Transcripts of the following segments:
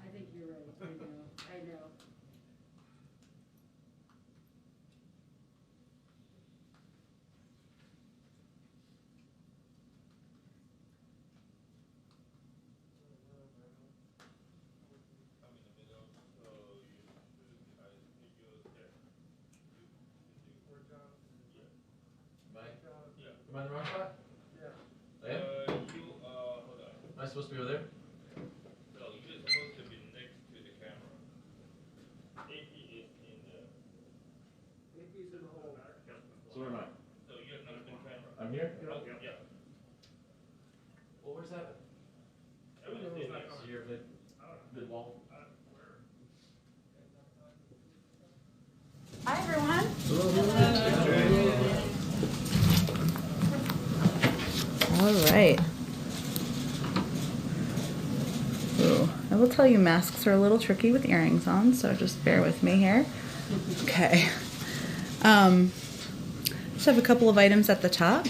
I think you're right. I know. Am I in the wrong spot? Yeah. I am? Hold on. Am I supposed to be over there? No, you're supposed to be next to the camera. AP is in the. AP's in the hole. So where am I? So you're next to the camera. I'm here? Oh, yeah. Well, where's that? Everything's in there. So you're mid wall? Hi, everyone. All right. Ooh, I will tell you masks are a little tricky with earrings on, so just bear with me here. Okay. Just have a couple of items at the top.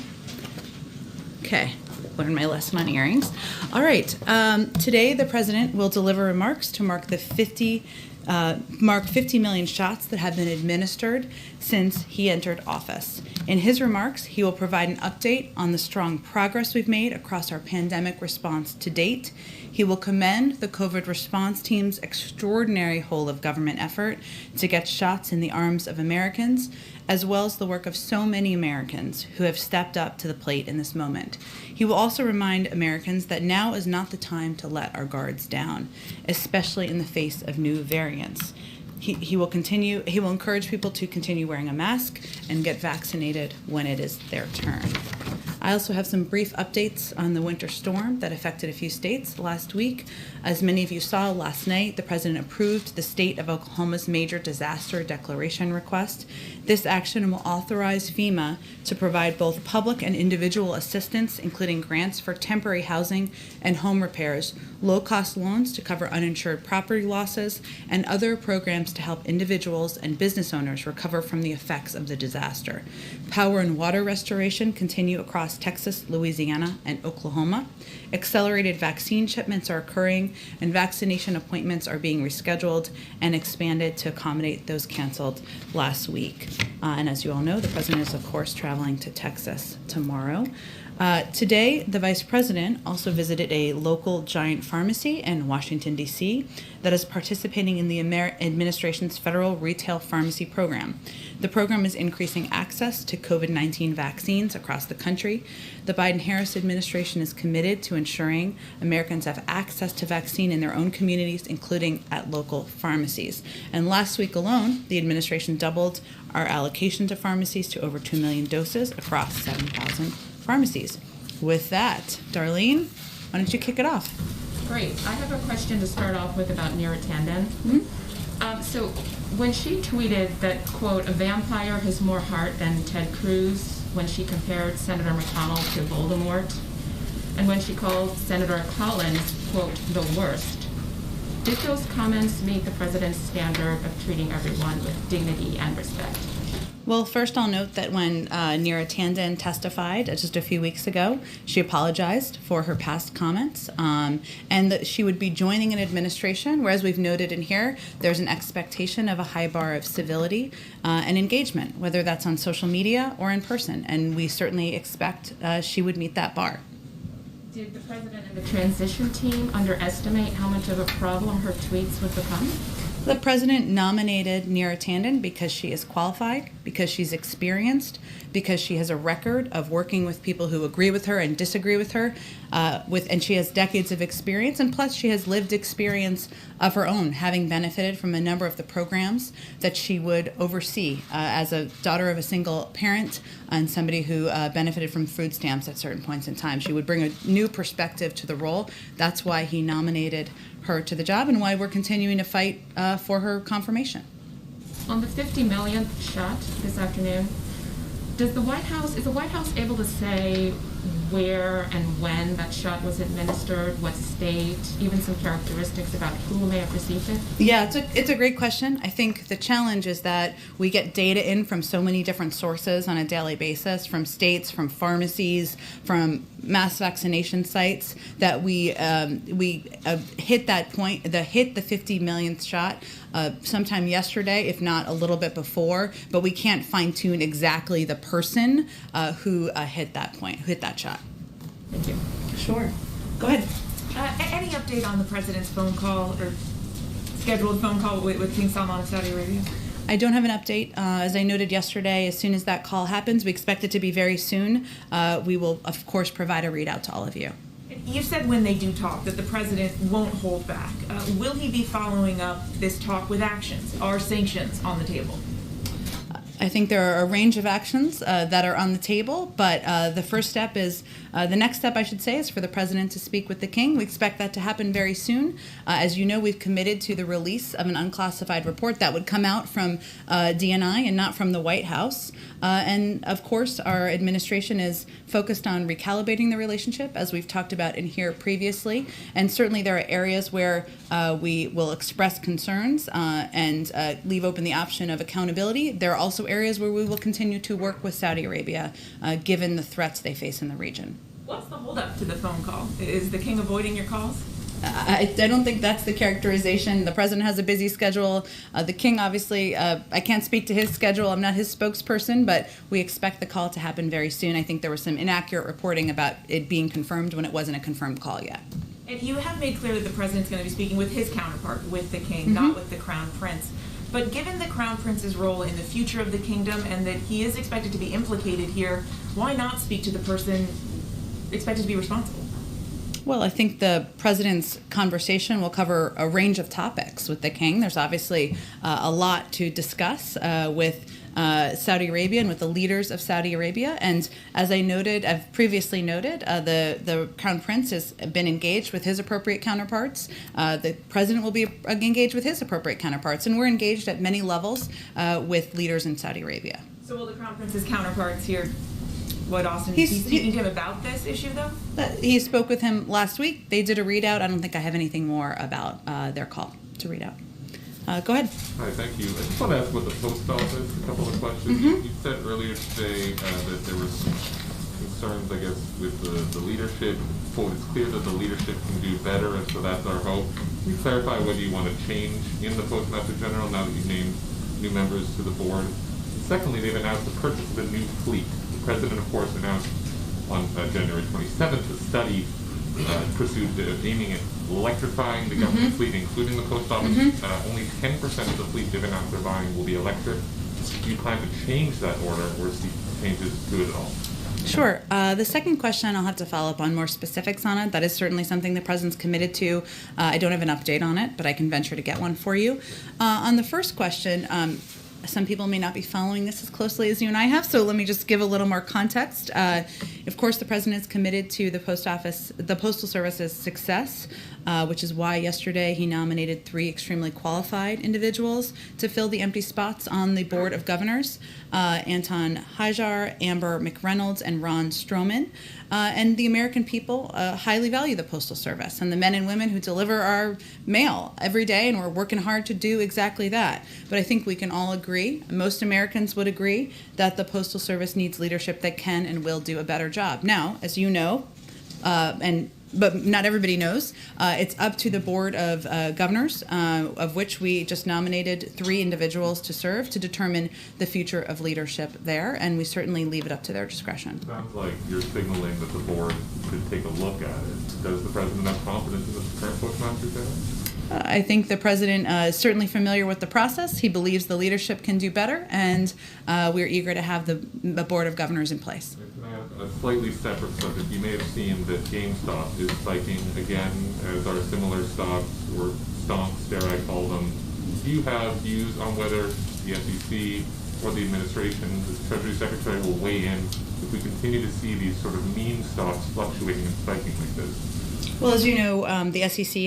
Okay, learned my lesson on earrings. All right, today the president will deliver remarks to mark 50 million shots that have been administered since he entered office. In his remarks, he will provide an update on the strong progress we've made across our pandemic response to date. He will commend the COVID response team's extraordinary whole-of-government effort to get shots in the arms of Americans, as well as the work of so many Americans who have stepped up to the plate in this moment. He will also remind Americans that now is not the time to let our guards down, especially in the face of new variants. He will encourage people to continue wearing a mask and get vaccinated when it is their turn. I also have some brief updates on the winter storm that affected a few states last week. As many of you saw last night, the president approved the state of Oklahoma's major disaster declaration request. This action will authorize FEMA to provide both public and individual assistance, including grants for temporary housing and home repairs, low-cost loans to cover uninsured property losses, and other programs to help individuals and business owners recover from the effects of the disaster. Power and water restoration continue across Texas, Louisiana, and Oklahoma. Accelerated vaccine shipments are occurring, and vaccination appointments are being rescheduled and expanded to accommodate those canceled last week. And as you all know, the president is, of course, traveling to Texas tomorrow. Today, the vice president also visited a local giant pharmacy in Washington, D.C. that is participating in the administration's federal retail pharmacy program. The program is increasing access to COVID-19 vaccines across the country. The Biden-Harris administration is committed to ensuring Americans have access to vaccine in their own communities, including at local pharmacies. And last week alone, the administration doubled our allocation to pharmacies to over 2 million doses across 7,000 pharmacies. With that, Darlene, why don't you kick it off? Great. I have a question to start off with about Neera Tanden. Mm-hmm. So when she tweeted that, quote, a vampire has more heart than Ted Cruz, when she compared Senator McConnell to Voldemort, and when she called Senator Collins, quote, the worst, did those comments meet the president's standard of treating everyone with dignity and respect? Well, first I'll note that when Neera Tanden testified just a few weeks ago, she apologized for her past comments and that she would be joining an administration where, as we've noted in here, there's an expectation of a high bar of civility and engagement, whether that's on social media or in person, and we certainly expect she would meet that bar. Did the president and the transition team underestimate how much of a problem her tweets would become? The president nominated Neera Tanden because she is qualified, because she's experienced, because she has a record of working with people who agree with her and disagree with her, and she has decades of experience, and plus she has lived experience of her own, having benefited from a number of the programs that she would oversee as a daughter of a single parent and somebody who benefited from food stamps at certain points in time. She would bring a new perspective to the role. That's why he nominated her to the job and why we're continuing to fight for her confirmation. On the 50 millionth shot this afternoon, is the White House able to say where and when that shot was administered, what state, even some characteristics about who may have received it? Yeah, it's a great question. I think the challenge is that we get data in from so many different sources on a daily basis, from states, from pharmacies, from mass vaccination sites, that we hit that point, hit the 50 millionth shot sometime yesterday, if not a little bit before, but we can't fine tune exactly the person who hit that point, who hit that shot. Thank you. Sure. Go ahead. Any update on the president's phone call or scheduled phone call with King Salman of Saudi Arabia? I don't have an update. As I noted yesterday, as soon as that call happens, we expect it to be very soon. We will, of course, provide a readout to all of you. You said when they do talk that the president won't hold back. Will he be following up this talk with actions? Are sanctions on the table? I think there are a range of actions that are on the table, but the first step is, the next step, I should say, is for the president to speak with the king. We expect that to happen very soon. As you know, we've committed to the release of an unclassified report that would come out from DNI and not from the White House. And of course, our administration is focused on recalibrating the relationship, as we've talked about in here previously. And certainly there are areas where we will express concerns and leave open the option of accountability. There are also areas where we will continue to work with Saudi Arabia, given the threats they face in the region. What's the holdup to the phone call? Is the king avoiding your calls? I don't think that's the characterization. The president has a busy schedule. The king, obviously, I can't speak to his schedule. I'm not his spokesperson, but we expect the call to happen very soon. I think there was some inaccurate reporting about it being confirmed when it wasn't a confirmed call yet. And you have made clear that the president's going to be speaking with his counterpart, with the king, not with the crown prince. But given the crown prince's role in the future of the kingdom and that he is expected to be implicated here, why not speak to the person expected to be responsible? Well, I think the president's conversation will cover a range of topics with the king. There's obviously a lot to discuss with Saudi Arabia and with the leaders of Saudi Arabia. And as I've previously noted, the Crown Prince has been engaged with his appropriate counterparts. The president will be engaged with his appropriate counterparts. And we're engaged at many levels with leaders in Saudi Arabia. So will the Crown Prince's counterparts here, Austin, be speaking to him about this issue, though? He spoke with him last week. They did a readout. I don't think I have anything more about their call to read out. Go ahead. Hi, thank you. I just want to ask about the post office, a couple of questions. You said earlier today that there was concerns, I guess, with the leadership. Quote, it's clear that the leadership can do better, and so that's our hope. Can you clarify whether you want to change in the Postmaster General now that you've named new members to the board? And secondly, they've announced the purchase of a new fleet. The president, of course, announced on January 27th a study pursued aiming at electrifying the government fleet, including the post office. Only 10% of the fleet they've announced they're buying will be electric. Do you plan to change that order or see changes to it at all? Sure. The second question, I'll have to follow up on more specifics on it. That is certainly something the president's committed to. I don't have an update on it, but I can venture to get one for you. On the first question, some people may not be following this as closely as you and I have, so let me just give a little more context. Of course, the president is committed to the Postal Service's success, which is why yesterday he nominated 3 extremely qualified individuals to fill the empty spots on the Board of Governors, Anton Hajar, Amber McReynolds, and Ron Stroman. And the American people highly value the Postal Service and the men and women who deliver our mail every day, and we're working hard to do exactly that. But I think we can all agree, most Americans would agree, that the Postal Service needs leadership that can and will do a better job. Now, as you know, but not everybody knows, it's up to the Board of Governors, of which we just nominated 3 individuals to serve, to determine the future of leadership there, and we certainly leave it up to their discretion. Sounds like you're signaling that the board could take a look at it. Does the president have confidence in the current Postmaster General? I think the president is certainly familiar with the process. He believes the leadership can do better, and we're eager to have the Board of Governors in place. Can I have a slightly separate subject? You may have seen that GameStop is spiking again, as are similar stocks, or stonks, dare I call them. Do you have views on whether the SEC or the administration, the Treasury Secretary, will weigh in if we continue to see these sort of meme stocks fluctuating and spiking like this? Well, as you know, the SEC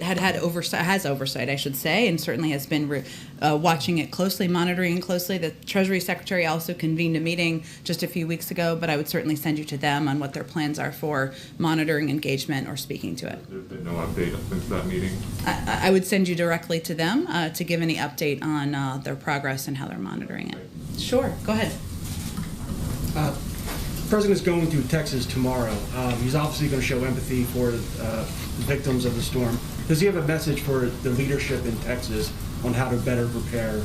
has oversight, I should say, and certainly has been watching it closely, monitoring it closely. The Treasury Secretary also convened a meeting just a few weeks ago, but I would certainly send you to them on what their plans are for monitoring engagement or speaking to it. There's been no update since that meeting? I would send you directly to them to give any update on their progress and how they're monitoring it. Sure, go ahead. The president's going to Texas tomorrow. He's obviously going to show empathy for the victims of the storm. Does he have a message for the leadership in Texas on how to better prepare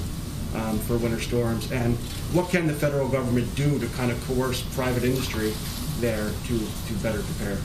for winter storms? And what can the federal government do to kind of coerce private industry there to better prepare?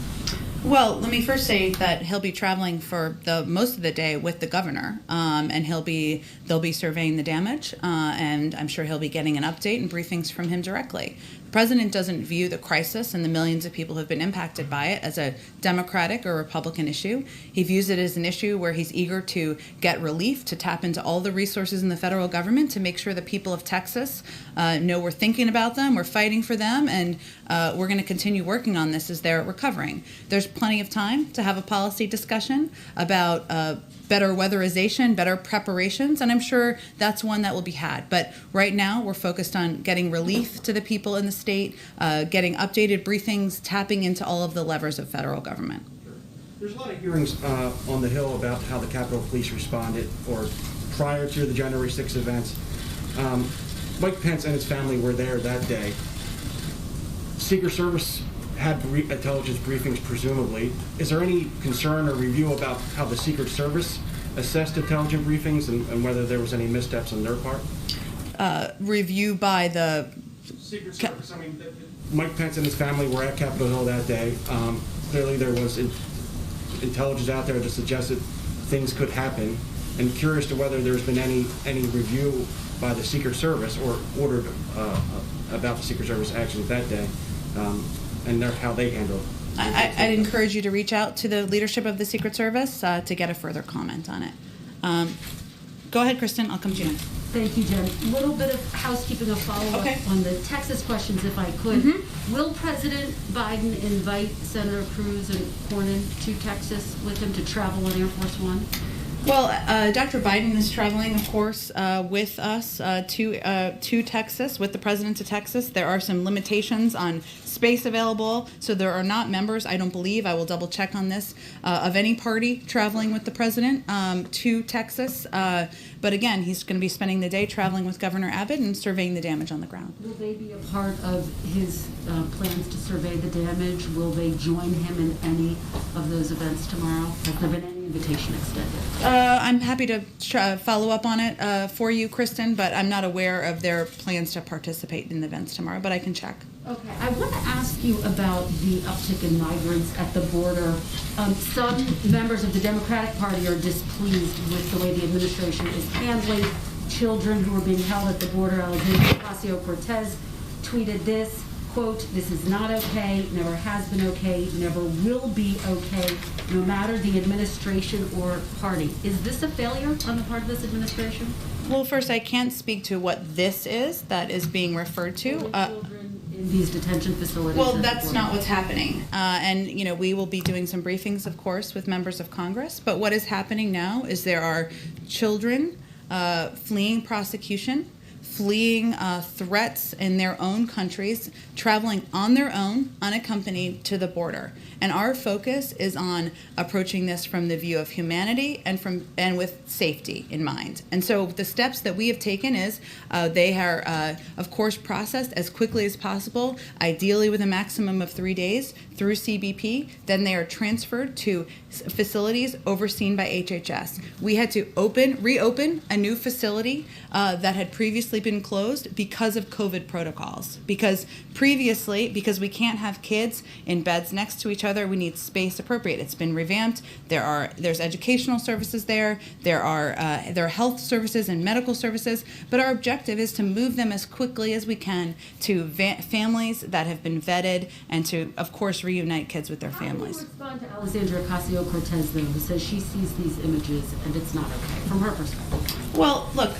Well, let me first say that he'll be traveling for the most of the day with the governor, and they'll be surveying the damage, and I'm sure he'll be getting an update and briefings from him directly. The president doesn't view the crisis and the millions of people who have been impacted by it as a Democratic or Republican issue. He views it as an issue where he's eager to get relief, to tap into all the resources in the federal government to make sure the people of Texas know we're thinking about them, we're fighting for them, and we're going to continue working on this as they're recovering. There's plenty of time to have a policy discussion about better weatherization, better preparations, and I'm sure that's one that will be had. But right now, we're focused on getting relief to the people in the state, getting updated briefings, tapping into all of the levers of federal government. There's a lot of hearings on the Hill about how the Capitol Police responded or prior to the January 6th events. Mike Pence and his family were there that day. Secret Service had intelligence briefings, presumably. Is there any concern or review about how the Secret Service assessed intelligence briefings and whether there was any missteps on their part? Review by the Secret Service. I mean, Mike Pence and his family were at Capitol Hill that day. Clearly, there was intelligence out there that suggested things could happen. And curious to whether there's been any review by the Secret Service or ordered about the Secret Service actions that day. And how they handle it. I'd encourage you to reach out to the leadership of the Secret Service to get a further comment on it. Go ahead, Kristen. I'll come to you next. Thank you, Jen. A little bit of housekeeping, a follow-up on the Texas questions, if I could. Mm-hmm. Will President Biden invite Senator Cruz and Cornyn to Texas with him to travel on Air Force One? Well, Dr. Biden is traveling, of course, with us to Texas, with the president to Texas. There are some limitations on space available, so there are not members, I don't believe, I will double check on this, of any party traveling with the president to Texas. But again, he's going to be spending the day traveling with Governor Abbott and surveying the damage on the ground. Will they be a part of his plans to survey the damage? Will they join him in any of those events tomorrow? Has there been any invitation extended? I'm happy to follow up on it for you, Kristen, but I'm not aware of their plans to participate in the events tomorrow, but I can check. Okay, I want to ask you about the uptick in migrants at the border. Some members of the Democratic Party are displeased with the way the administration is handling children who are being held at the border. Alexandria Ocasio-Cortez tweeted this, quote, "This is not okay, never has been okay, never will be okay, no matter the administration or party." Is this a failure on the part of this administration? Well, first, I can't speak to what this is that is being referred to. Children in these detention facilities. Well, that's not what's happening. And, we will be doing some briefings, of course, with members of Congress. But what is happening now is there are children fleeing prosecution, fleeing threats in their own countries, traveling on their own, unaccompanied, to the border. And our focus is on approaching this from the view of humanity and with safety in mind. And so the steps that we have taken is they are, of course, processed as quickly as possible, ideally with a maximum of 3 days through CBP. Then they are transferred to facilities overseen by HHS. We had to reopen a new facility that had previously been closed because of COVID protocols. Because we can't have kids in beds next to each other, we need space appropriate. It's been revamped. There's educational services there. There are health services and medical services. But our objective is to move them as quickly as we can to families that have been vetted and to, of course, reunite kids with their families. How do you respond to Alexandria Ocasio-Cortez, though, who says she sees these images and it's not okay from her perspective? Well, look,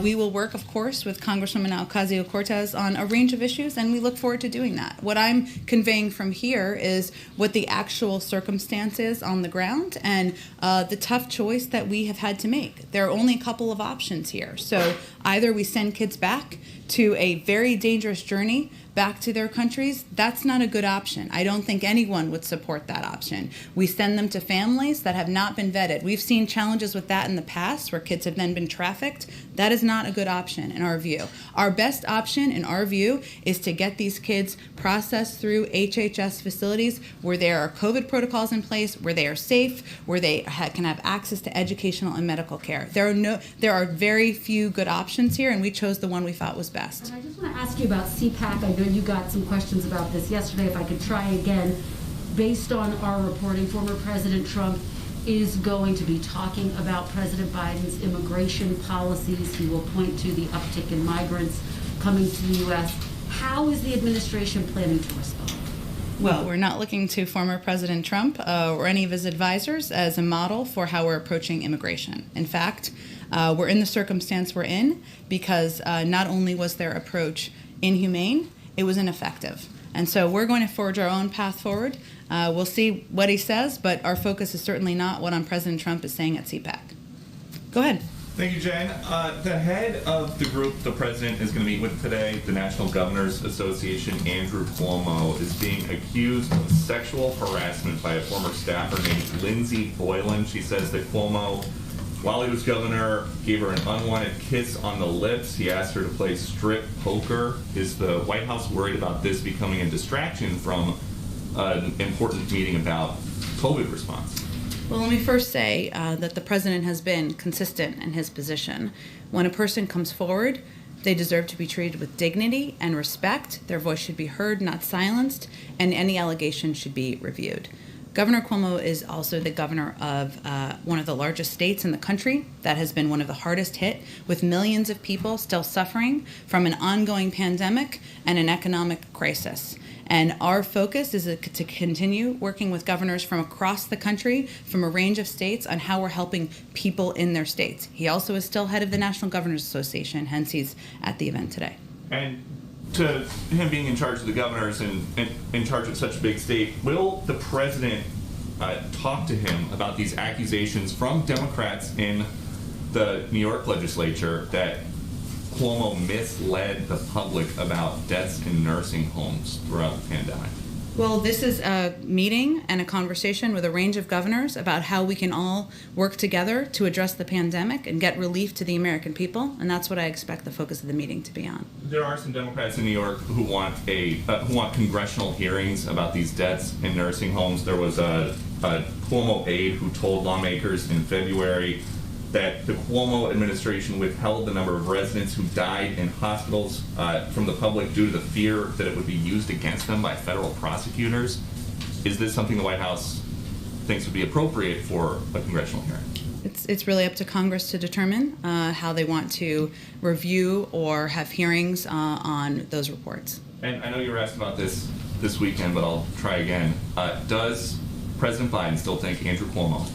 we will work, of course, course, with Congresswoman Ocasio-Cortez on a range of issues, and we look forward to doing that. What I'm conveying from here is what the actual circumstance is on the ground and the tough choice that we have had to make. There are only a couple of options here. So either we send kids back to a very dangerous journey back to their countries. That's not a good option. I don't think anyone would support that option. We send them to families that have not been vetted. We've seen challenges with that in the past where kids have then been trafficked. That is not a good option in our view. Our best option in our view is to get these kids processed through HHS facilities where there are COVID protocols in place, where they are safe, where they can have access to educational and medical care. There are very few good options here, and we chose the one we thought was best. And I just want to ask you about CPAC. I know you got some questions about this yesterday. If I could try again, based on our reporting, former President Trump is going to be talking about President Biden's immigration policies. He will point to the uptick in migrants coming to the U.S. How is the administration planning to respond? Well, we're not looking to former President Trump or any of his advisors as a model for how we're approaching immigration. In fact, we're in the circumstance we're in because not only was their approach inhumane, it was ineffective. And so we're going to forge our own path forward. We'll see what he says, but our focus is certainly not what President Trump is saying at CPAC. Go ahead. Thank you, Jane. The head of the group the president is going to meet with today, the National Governors Association, Andrew Cuomo, is being accused of sexual harassment by a former staffer named Lindsay Boylan. She says that Cuomo, while he was governor, gave her an unwanted kiss on the lips. He asked her to play strip poker. Is the White House worried about this becoming a distraction from an important meeting about COVID response? Well, let me first say that the president has been consistent in his position. When a person comes forward, they deserve to be treated with dignity and respect. Their voice should be heard, not silenced, and any allegation should be reviewed. Governor Cuomo is also the governor of one of the largest states in the country that has been one of the hardest hit, with millions of people still suffering from an ongoing pandemic and an economic crisis. And our focus is to continue working with governors from across the country, from a range of states, on how we're helping people in their states. He also is still head of the National Governors Association, hence he's at the event today. And to him being in charge of the governors and in charge of such a big state, will the president talk to him about these accusations from Democrats in the New York legislature that Cuomo misled the public about deaths in nursing homes throughout the pandemic? Well, this is a meeting and a conversation with a range of governors about how we can all work together to address the pandemic and get relief to the American people, and that's what I expect the focus of the meeting to be on. There are some Democrats in New York who want congressional hearings about these deaths in nursing homes. There was a Cuomo aide who told lawmakers in February that the Cuomo administration withheld the number of residents who died in hospitals from the public due to the fear that it would be used against them by federal prosecutors. Is this something the White House thinks would be appropriate for a congressional hearing? It's really up to Congress to determine how they want to review or have hearings on those reports. And I know you were asked about this weekend, but I'll try again. Does President Biden still think Andrew Cuomo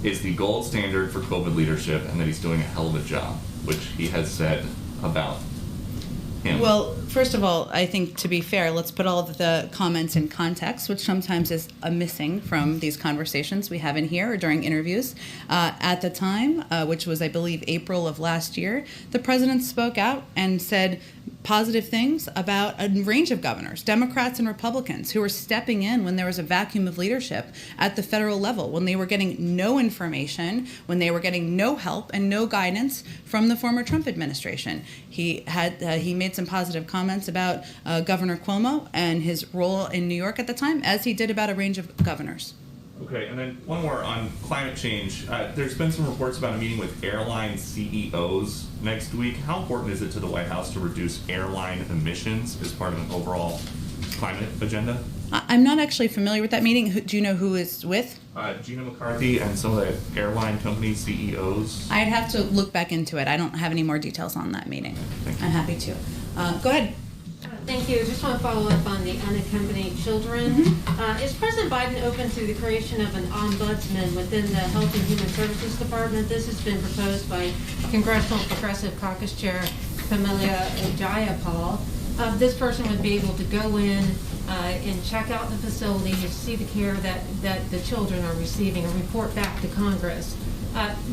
is the gold standard for COVID leadership and that he's doing a hell of a job, which he has said about him? Well, first of all, I think to be fair, let's put all of the comments in context, which sometimes is missing from these conversations we have in here or during interviews. At the time, which was, I believe, April of last year, the president spoke out and said positive things about a range of governors, Democrats and Republicans, who were stepping in when there was a vacuum of leadership at the federal level, when they were getting no information, when they were getting no help and no guidance from the former Trump administration. He made some positive comments about Governor Cuomo and his role in New York at the time, as he did about a range of governors. Okay, and then one more on climate change. There's been some reports about a meeting with airline CEOs next week. How important is it to the White House to reduce airline emissions as part of an overall climate agenda? I'm not actually familiar with that meeting. Do you know who it's with? Gina McCarthy and some of the airline company CEOs. I'd have to look back into it. I don't have any more details on that meeting. Thank you. I'm happy to. Go ahead. Thank you. Just want to follow up on the unaccompanied children. Is President Biden open to the creation of an ombudsman within the Health and Human Services Department? This has been proposed by Congressional Progressive Caucus Chair familia Jayapal, this person would be able to go in and check out the facilities, see the care that the children are receiving, and report back to Congress.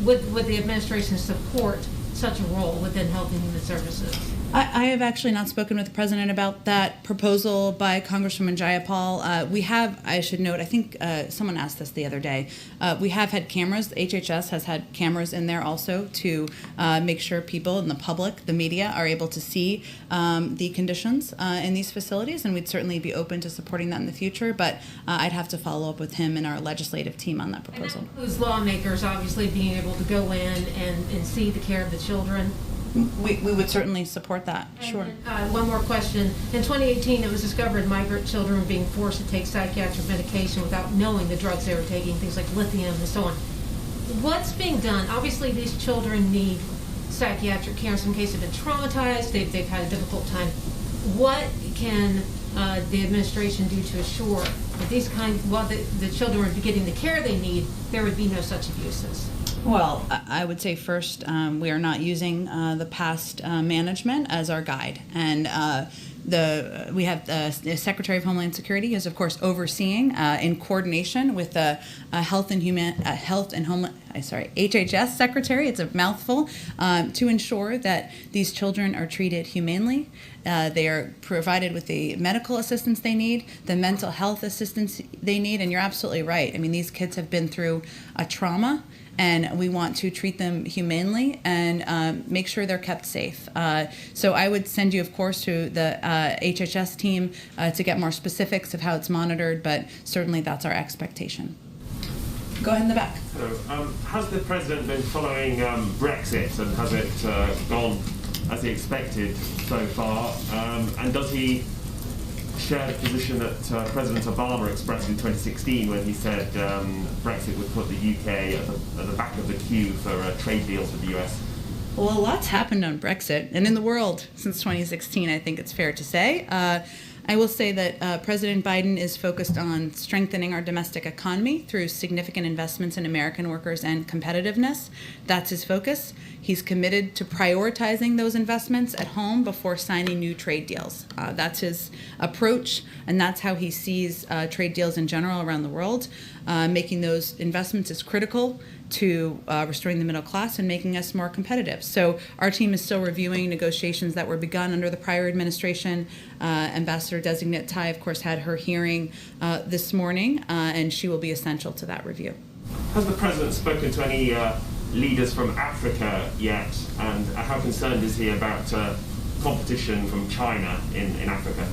Would the administration support such a role within Health and Human Services? I have actually not spoken with the president about that proposal by Congresswoman Jayapal. We have, I should note, I think someone asked this the other day. We have had cameras. The HHS has had cameras in there also to make sure people and the public, the media, are able to see the conditions in these facilities, and we'd certainly be open to supporting that in the future. But I'd have to follow up with him and our legislative team on that proposal. And that includes lawmakers obviously being able to go in and see the care of the children. We would certainly support that, sure. One more question. In 2018, it was discovered migrant children were being forced to take psychiatric medication without knowing the drugs they were taking, things like lithium and so on. What's being done? Obviously, these children need psychiatric care. In some cases, they've been traumatized. They've had a difficult time. What can the administration do to assure that while the children are getting the care they need, there would be no such abuses? Well, I would say first, we are not using the past management as our guide, and we have the Secretary of Homeland Security is, of course, overseeing in coordination with the HHS Secretary. It's a mouthful, to ensure that these children are treated humanely. They are provided with the medical assistance they need, the mental health assistance they need, and you're absolutely right. I mean, these kids have been through a trauma, and we want to treat them humanely and make sure they're kept safe. So I would send you, of course, to the HHS team to get more specifics of how it's monitored, but certainly that's our expectation. Go ahead in the back. Hello. Has the president been following Brexit, and has it gone as he expected so far? And does he share the position that President Obama expressed in 2016 when he said Brexit would put the UK at the back of the queue for trade deals with the US? Well, a lot's happened on Brexit and in the world since 2016, I think it's fair to say. I will say that President Biden is focused on strengthening our domestic economy through significant investments in American workers and competitiveness. That's his focus. He's committed to prioritizing those investments at home before signing new trade deals. That's his approach, and that's how he sees trade deals in general around the world. Making those investments is critical to restoring the middle class and making us more competitive. So our team is still reviewing negotiations that were begun under the prior administration. Ambassador-designate Tai, of course, had her hearing this morning, and she will be essential to that review. Has the president spoken to any leaders from Africa yet, and how concerned is he about competition from China in Africa?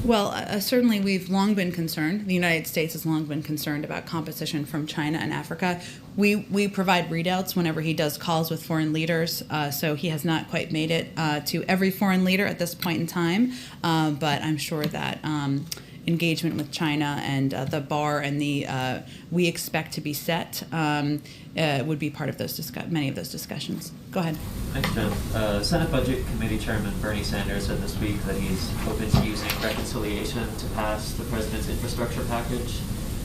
Well, certainly we've long been concerned. The United States has long been concerned about competition from China and Africa. We provide readouts whenever he does calls with foreign leaders, so he has not quite made it to every foreign leader at this point in time, but I'm sure that engagement with China and the bar and the we expect to be set would be part of those many of those discussions. Go ahead. Thanks, Jim. Senate Budget Committee Chairman Bernie Sanders said this week that he's open to using reconciliation to pass the president's infrastructure package.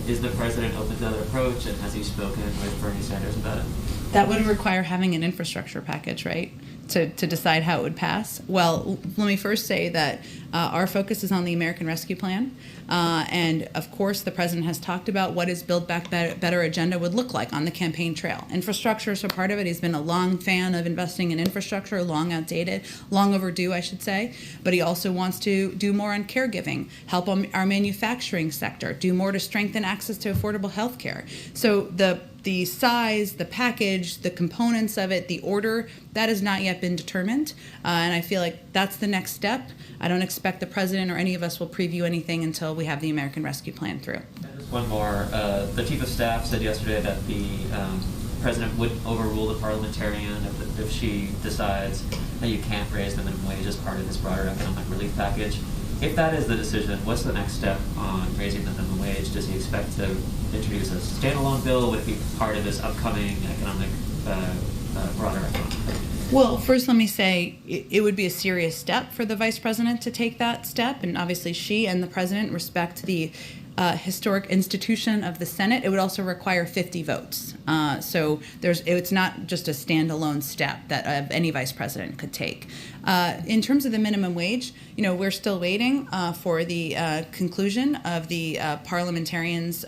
Is the president open to that approach, and has he spoken with Bernie Sanders about it? That would require having an infrastructure package, right, to decide how it would pass? Well, let me first say that our focus is on the American Rescue Plan. And, of course, the president has talked about what his Build Back Better agenda would look like on the campaign trail. Infrastructure is a part of it. He's been a long fan of investing in infrastructure, long outdated, long overdue, I should say. But he also wants to do more on caregiving, help our manufacturing sector, do more to strengthen access to affordable health care. So the size, the package, the components of it, the order, that has not yet been determined. And I feel like that's the next step. I don't expect the president or any of us will preview anything until we have the American Rescue Plan through. And just one more. The chief of staff said yesterday that the president would overrule the parliamentarian if she decides that you can't raise the minimum wage as part of this broader economic relief package. If that is the decision, what's the next step on raising the minimum wage? Does he expect to introduce a standalone bill? Would it be part of this upcoming economic, broader economic? Well, first let me say it would be a serious step for the vice president to take that step, and obviously she and the president respect the historic institution of the Senate, it would also require 50 votes. So it's not just a standalone step that any vice president could take. In terms of the minimum wage, we're still waiting for the conclusion of the parliamentarians'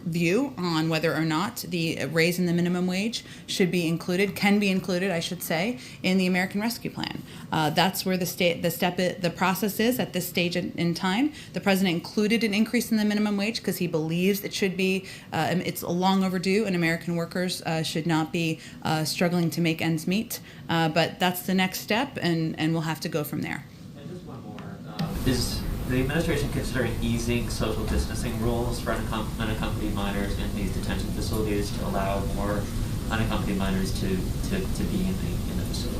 view on whether or not the raise in the minimum wage can be included, I should say, in the American Rescue Plan. That's where the process is at this stage in time. The president included an increase in the minimum wage because he believes it should be, it's long overdue, and American workers should not be struggling to make ends meet. But that's the next step, and we'll have to go from there. And just one more. Is the administration considering easing social distancing rules for unaccompanied minors in these detention facilities to allow more unaccompanied minors to be in the facility?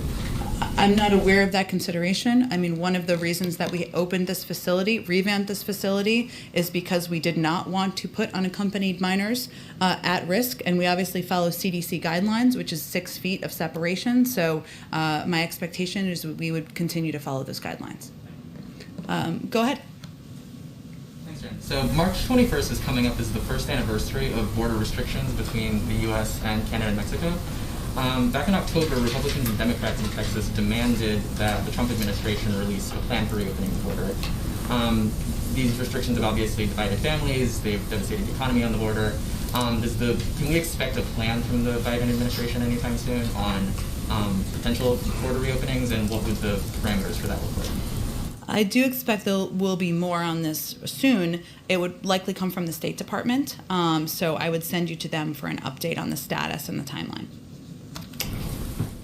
I'm not aware of that consideration. I mean, one of the reasons that we opened this facility, revamped this facility, is because we did not want to put unaccompanied minors at risk, and we obviously follow CDC guidelines, which is 6 feet of separation. So my expectation is we would continue to follow those guidelines. Go ahead. Thanks, Jen. So March 21st is coming up as the first anniversary of border restrictions between the U.S. and Canada and Mexico. Back in October, Republicans and Democrats in Texas demanded that the Trump administration release a plan for reopening the border. These restrictions have obviously divided families. They've devastated the economy on the border. Can we expect a plan from the Biden administration anytime soon on potential border reopenings, and what would the parameters for that look like? I do expect there will be more on this soon. It would likely come from the State Department, so I would send you to them for an update on the status and the timeline.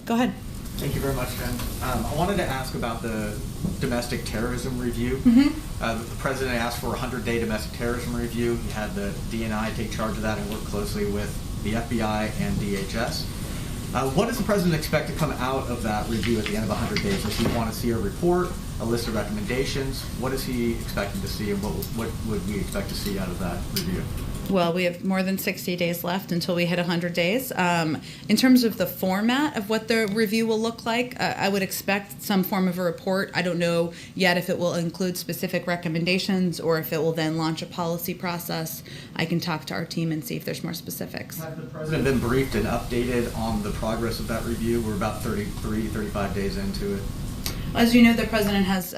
Go ahead. Thank you very much, Jen. I wanted to ask about the domestic terrorism review. The president asked for a 100-day domestic terrorism review. He had the DNI take charge of that and work closely with the FBI and DHS. What does the president expect to come out of that review at the end of 100 days? Does he want to see a report, a list of recommendations? What is he expecting to see, and what would we expect to see out of that review? Well, we have more than 60 days left until we hit 100 days. In terms of the format of what the review will look like, I would expect some form of a report. I don't know yet if it will include specific recommendations or if it will then launch a policy process. I can talk to our team and see if there's more specifics. Has the president been briefed and updated on the progress of that review? We're about 35 days into it. As you know, the president has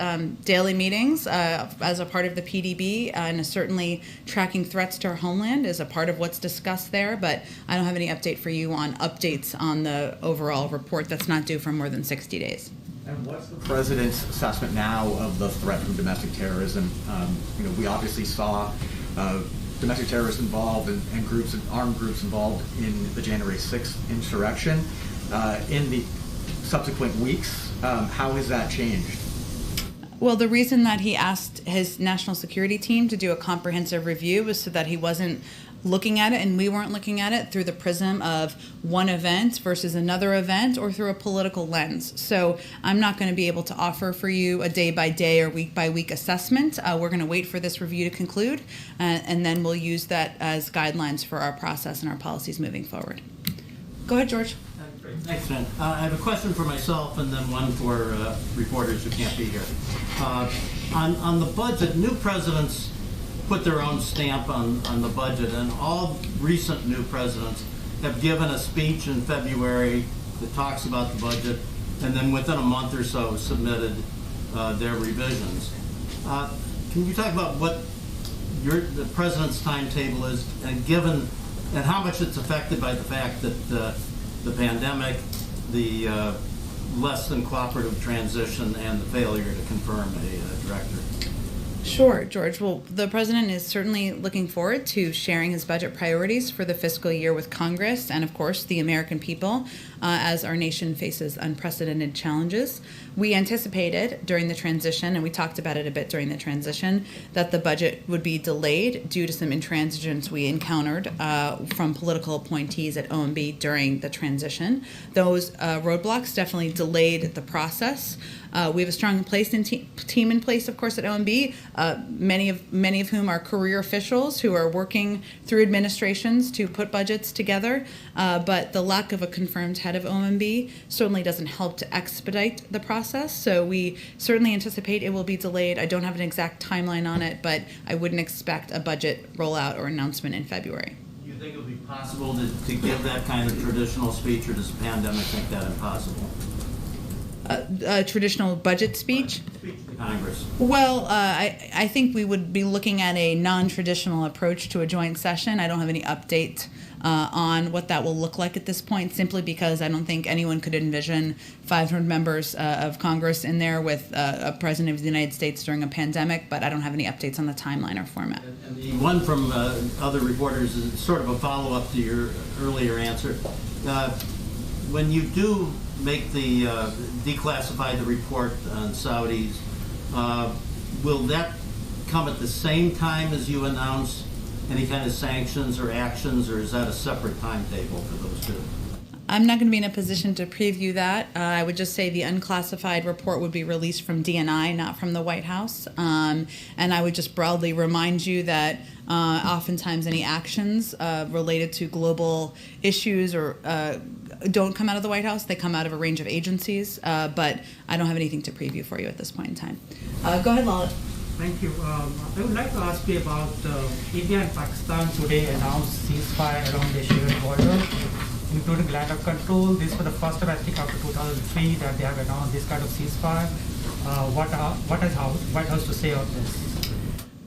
daily meetings as a part of the PDB, and is certainly tracking threats to our homeland is a part of what's discussed there, but I don't have any update for you on updates on the overall report that's not due for more than 60 days. And what's the president's assessment now of the threat from domestic terrorism? We obviously saw domestic terrorists involved and groups, armed groups involved in the January 6th insurrection. In the subsequent weeks, how has that changed? Well, the reason that he asked his national security team to do a comprehensive review was so that he wasn't looking at it, and we weren't looking at it through the prism of one event versus another event or through a political lens. So I'm not going to be able to offer for you a day-by-day or week-by-week assessment. We're going to wait for this review to conclude, and then we'll use that as guidelines for our process and our policies moving forward. Go ahead, George. Thanks, Jen. I have a question for myself and then one for reporters who can't be here. On the budget, new presidents put their own stamp on the budget, and all recent new presidents have given a speech in February that talks about the budget, and then within a month or so submitted their revisions. Can you talk about what the president's timetable is, and how much it's affected by the fact that the pandemic, the less than cooperative transition, and the failure to confirm a director? Sure, George. Well, the president is certainly looking forward to sharing his budget priorities for the fiscal year with Congress and, of course, the American people as our nation faces unprecedented challenges. We anticipated during the transition, and we talked about it a bit during the transition, that the budget would be delayed due to some intransigence we encountered from political appointees at OMB during the transition. Those roadblocks definitely delayed the process. We have a strong team in place, of course, at OMB, many of whom are career officials who are working through administrations to put budgets together. But the lack of a confirmed head out of OMB certainly doesn't help to expedite the process. So we certainly anticipate it will be delayed. I don't have an exact timeline on it, but I wouldn't expect a budget rollout or announcement in February. Do you think it would be possible to give that kind of traditional speech, or does the pandemic make that impossible? A traditional budget speech? Speech to Congress. Well, I think we would be looking at a non-traditional approach to a joint session. I don't have any update on what that will look like at this point, simply because I don't think anyone could envision 500 members of Congress in there with a president of the United States during a pandemic, but I don't have any updates on the timeline or format. And the one from other reporters is sort of a follow-up to your earlier answer. When you do make the declassify the report on Saudis, will that come at the same time as you announce any kind of sanctions or actions, or is that a separate timetable for those two? I'm not going to be in a position to preview that. I would just say the unclassified report would be released from DNI, not from the White House. And I would just broadly remind you that oftentimes any actions related to global issues or don't come out of the White House. They come out of a range of agencies, but I don't have anything to preview for you at this point in time. Go ahead, Lala. Thank you. I would like to ask you about India and Pakistan today announced ceasefire along the shared border, including land of control. This was the first time, I think, after 2003 that they have announced this kind of ceasefire. What has White House to say on this?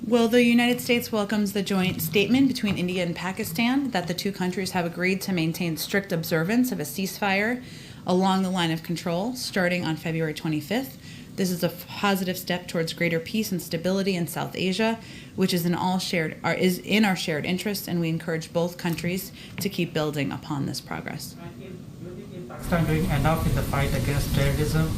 Well, the United States welcomes the joint statement between India and Pakistan that the two countries have agreed to maintain strict observance of a ceasefire along the line of control starting on February 25th. This is a positive step towards greater peace and stability in South Asia, which is in our shared interest, and we encourage both countries to keep building upon this progress. Is Pakistan doing enough in the fight against terrorism?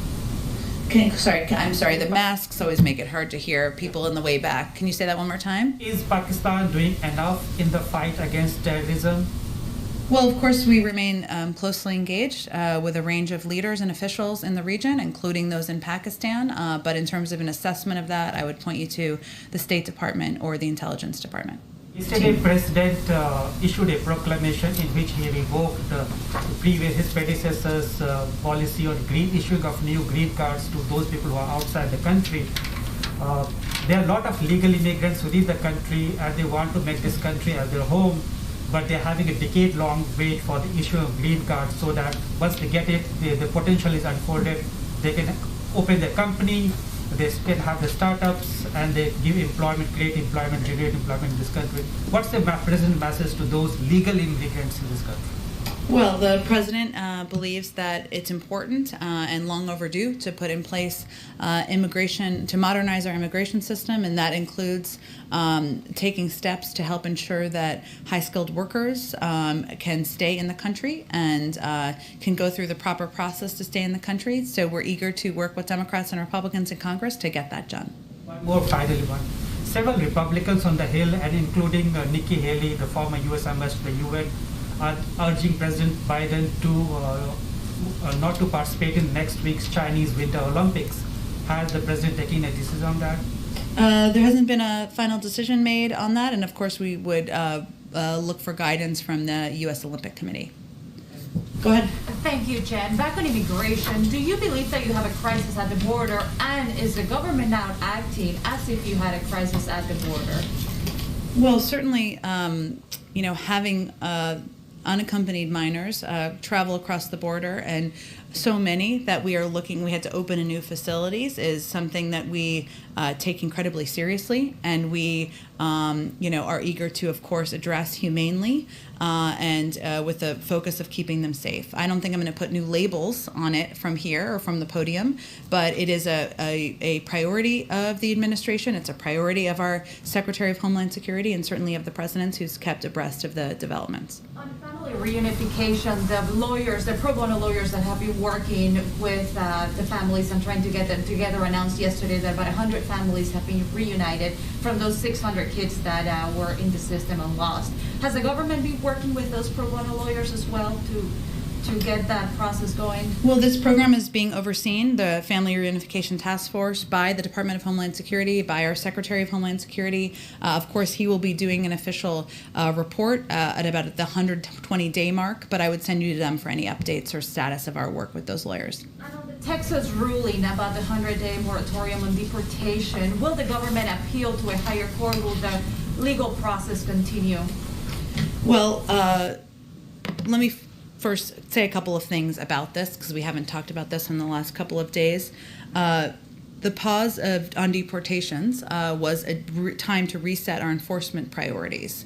I'm sorry, the masks always make it hard to hear people in the way back. Can you say that one more time? Is Pakistan doing enough in the fight against terrorism? Well, of course, we remain closely engaged with a range of leaders and officials in the region, including those in Pakistan. But in terms of an assessment of that, I would point you to the State Department or the Intelligence Department. Yesterday, President issued a proclamation in which he revoked his predecessor's policy on issuing of new green cards to those people who are outside the country. There are a lot of legal immigrants within the country, and they want to make this country as their home, but they're having a decade-long wait for the issue of green cards, so that once they get it, the potential is unfolded. They can open their company, they can have the startups, and they give employment, create employment, generate employment in this country. What's the present message to those legal immigrants in this country? Well, the president believes that it's important and long overdue to put in place immigration, to modernize our immigration system, and that includes taking steps to help ensure that high-skilled workers can stay in the country and can go through the proper process to stay in the country. So we're eager to work with Democrats and Republicans in Congress to get that done. One more finally one. Several Republicans on the Hill, and including Nikki Haley, the former U.S. ambassador to the UN, are urging President Biden to not to participate in next week's Chinese Winter Olympics. Has the president taken a decision on that? There hasn't been a final decision made on that, and of course we would look for guidance from the U.S. Olympic Committee. Go ahead. Thank you, Chad. Back on immigration, do you believe that you have a crisis at the border, and is the government now acting as if you had a crisis at the border? Well, certainly, having unaccompanied minors travel across the border, and so many that we had to open new facilities, is something that we take incredibly seriously, and we are eager to, of course, address humanely and with the focus of keeping them safe. I don't think I'm going to put new labels on it from here or from the podium, but it is a priority of the administration. It's a priority of our Secretary of Homeland Security, and certainly of the President, who's kept abreast of the developments. On family reunification, the pro bono lawyers that have been working with the families and trying to get them together announced yesterday that about 100 families have been reunited from those 600 kids that were in the system and lost. Has the government been working with those pro bono lawyers as well to to get that process going? Well, this program is being overseen, the Family Reunification Task Force, by the Department of Homeland Security, by our Secretary of Homeland Security. Of course, he will be doing an official report at about the 120-day mark, but I would send you to them for any updates or status of our work with those lawyers. And on the Texas ruling about the 100-day moratorium on deportation, will the government appeal to a higher court? Will the legal process continue? Well, let me first say a couple of things about this, because we haven't talked about this in the last couple of days. The pause on deportations was a time to reset our enforcement priorities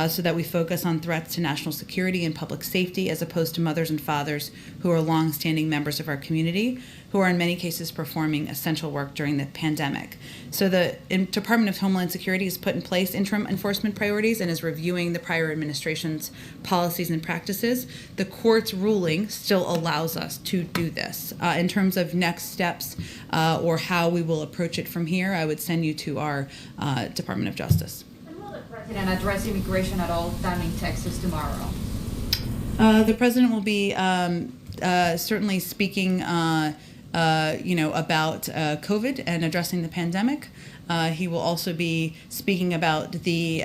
so that we focus on threats to national security and public safety, as opposed to mothers and fathers who are longstanding members of our community, who are in many cases performing essential work during the pandemic. So the Department of Homeland Security has put in place interim enforcement priorities and is reviewing the prior administration's policies and practices. The court's ruling still allows us to do this. In terms of next steps or how we will approach it from here, I would send you to our Department of Justice. And will the president address immigration at all down in Texas tomorrow? The president will be certainly speaking about COVID and addressing the pandemic. He will also be speaking about the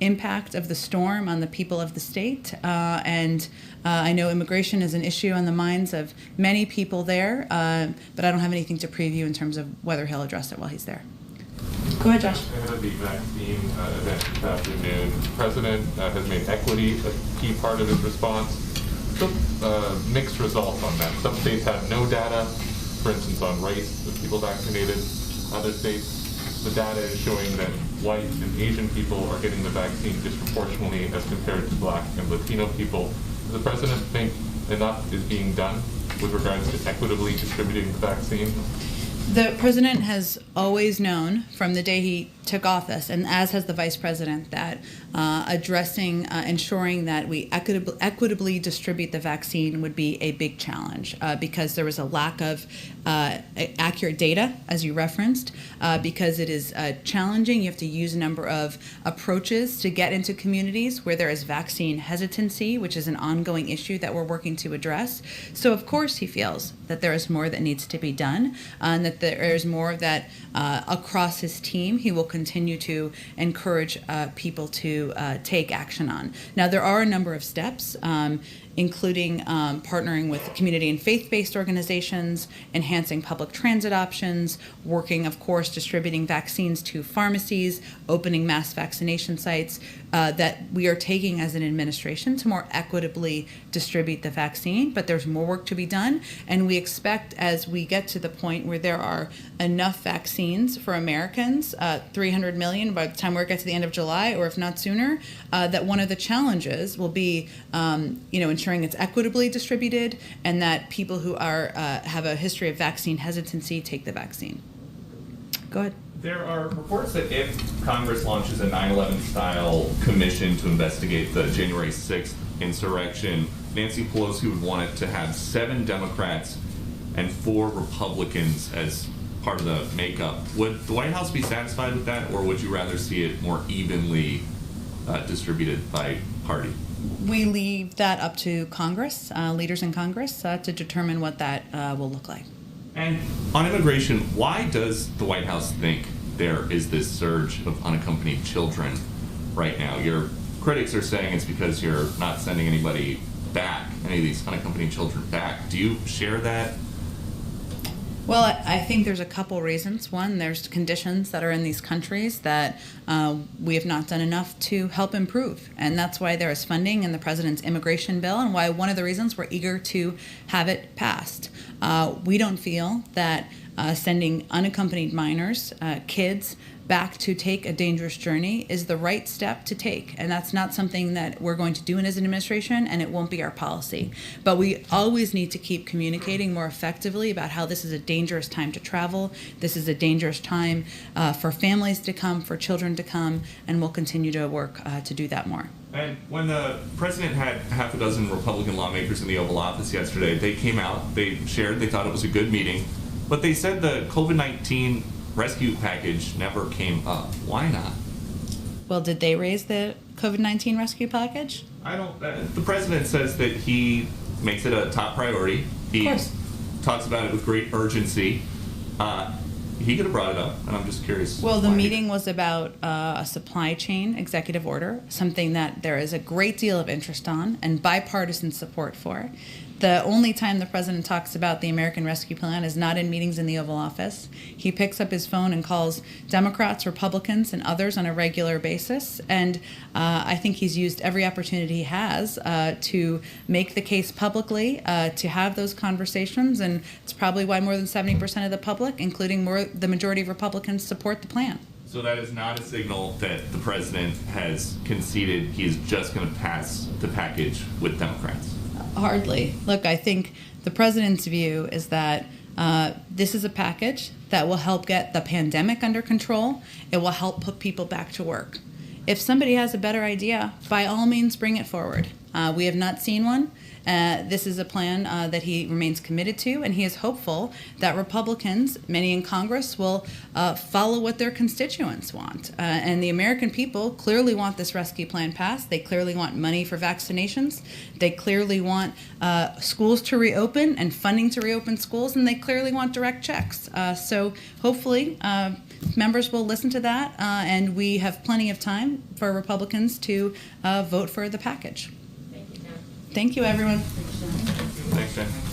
impact of the storm on the people of the state. And I know immigration is an issue on the minds of many people there, but I don't have anything to preview in terms of whether he'll address it while he's there. Go ahead, Josh. Ahead of the vaccine event this afternoon, the president has made equity a key part of his response. Some mixed results on that. Some states have no data, for instance, on race of people vaccinated. Other states, the data is showing that white and Asian people are getting the vaccine disproportionately as compared to Black and Latino people. Does the president think enough is being done with regards to equitably distributing the vaccine? The president has always known from the day he took office, and as has the vice president, that ensuring that we equitably distribute the vaccine would be a big challenge because there was a lack of accurate data, as you referenced, because it is challenging. You have to use a number of approaches to get into communities where there is vaccine hesitancy, which is an ongoing issue that we're working to address. So, of course, he feels that there is more that needs to be done, and that there is more that across his team he will continue to encourage people to take action on. Now, there are a number of steps, including partnering with community and faith-based organizations, enhancing public transit options, working, of course, distributing vaccines to pharmacies, opening mass vaccination sites, that we are taking as an administration to more equitably distribute the vaccine. But there's more work to be done, and we expect as we get to the point where there are enough vaccines for Americans, 300 million by the time we get to the end of July, or if not sooner, that one of the challenges will be, ensuring it's equitably distributed and that people who are have a history of vaccine hesitancy take the vaccine. Go ahead. There are reports that if Congress launches a 9/11 style commission to investigate the January 6th insurrection, Nancy Pelosi would want it to have 7 Democrats and 4 Republicans as part of the makeup. Would the White House be satisfied with that, or would you rather see it more evenly distributed by party? We leave that up to Congress, leaders in Congress, to determine what that will look like. And on immigration, why does the White House think there is this surge of unaccompanied children right now? Your critics are saying it's because you're not sending anybody back, any of these unaccompanied children back. Do you share that? Well, I think there's a couple reasons. One, there's conditions that are in these countries that we have not done enough to help improve. And that's why there is funding in the president's immigration bill, and why one of the reasons we're eager to have it passed. We don't feel that sending unaccompanied minors, kids, back to take a dangerous journey is the right step to take. And that's not something that we're going to do as an administration, and it won't be our policy. But we always need to keep communicating more effectively about how this is a dangerous time to travel. This is a dangerous time for families to come, for children to come, and we'll continue to work to do that more. And when the president had half a dozen Republican lawmakers in the Oval Office yesterday, they came out, they shared, they thought it was a good meeting, but they said the COVID-19 rescue package never came up. Why not? Well, did they raise the COVID-19 rescue package? I don't. The president says that he makes it a top priority. He talks about it with great urgency. He could have brought it up, and I'm just curious. Well, the why he meeting was about a supply chain executive order, something that there is a great deal of interest on and bipartisan support for. The only time the president talks about the American Rescue Plan is not in meetings in the Oval Office. He picks up his phone and calls Democrats, Republicans, and others on a regular basis. And I think he's used every opportunity he has to make the case publicly, to have those conversations. And it's probably why more than 70% of the public, including the majority of Republicans, support the plan. So that is not a signal that the president has conceded he is just going to pass the package with Democrats. Hardly. Look, I think the president's view is that this is a package that will help get the pandemic under control. It will help put people back to work. If somebody has a better idea, by all means, bring it forward. We have not seen one. This is a plan that he remains committed to, and he is hopeful that Republicans, many in Congress, will follow what their constituents want. And the American people clearly want this rescue plan passed. They clearly want money for vaccinations. They clearly want schools to reopen and funding to reopen schools, and they clearly want direct checks. So hopefully members will listen to that, and we have plenty of time for Republicans to vote for the package. Thank you, everyone. Thanks, Jen.